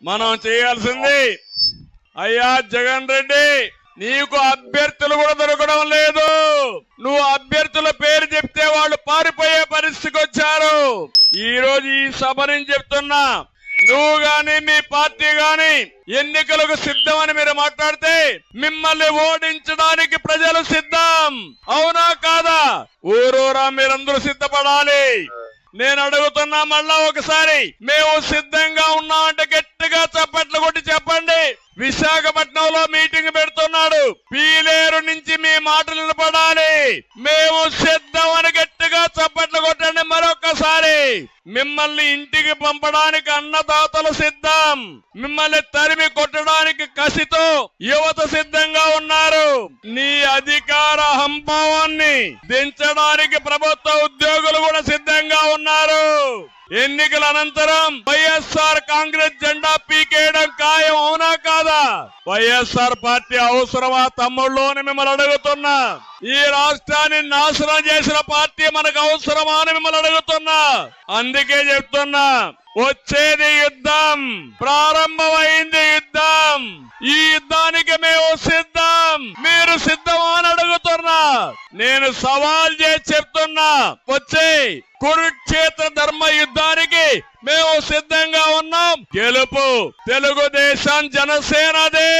మనం చేయాల్సింది అయ్యా జగన్ రెడ్డి, నీకు అభ్యర్థులు కూడా దొరకడం లేదు. నువ్వు అభ్యర్థుల పేరు చెప్తే వాళ్ళు పారిపోయే పరిస్థితికి వచ్చారు. ఈ రోజు ఈ సభ నుంచి చెప్తున్నా, నువ్వు గాని మీ పార్టీ గాని ఎన్నికలకు సిద్ధమని మీరు మాట్లాడితే మిమ్మల్ని ఓడించడానికి ప్రజలు సిద్ధం. అవునా కాదా? ఊరూరా మీరందరూ సిద్ధపడాలి. నేను అడుగుతున్నా మళ్ళా ఒకసారి, మేము సిద్ధంగా ఉన్నామంటే గట్టిగా చప్పట్లు కొట్టి చెప్పండి. విశాఖపట్నంలో మీటింగ్ పెడుతున్నాడు, పీలేరు నుంచి మీ మాటలు వినపడాలి. మేము సిద్ధం అని గట్టిగా చప్పట్లు కొట్టండి. మరొకసారి, మిమ్మల్ని ఇంటికి పంపడానికి అన్నదాతలు సిద్ధం, మిమ్మల్ని తరిమి కొట్టడానికి కసితో యువత సిద్ధంగా ఉన్నారు. నీ అధికార హంభావాన్ని దించడానికి ప్రభుత్వ ఉద్యోగులు కూడా సిద్ధంగా ఉన్నారు. ఎన్నికల అనంతరం వైఎస్ఆర్ కాంగ్రెస్ జెండా పీకేయడం ఖాయం. అవునా కాదా? వైఎస్ఆర్ పార్టీ అవసరమా తమ్ముళ్ళు అని మిమ్మల్ని అడుగుతున్నా. ఈ రాష్ట్రాన్ని నాశనం చేసిన పార్టీ మనకు అవసరమా అని మిమ్మల్ని అడుగుతున్నా. అందుకే చెప్తున్నా, వచ్చేది యుద్ధం, ప్రారంభమైంది యుద్ధం. ఈ యుద్ధానికి మేము సిద్ధం. మీరు సిద్ధమా అని అడుగుతున్నా. నేను సవాల్ చేసి చెప్తున్నా, వచ్చే కురుక్షేత్ర ధర్మ యుద్ధానికి మేము సిద్ధంగా ఉన్నాం. గెలుపు తెలుగుదేశం జనసేనదే.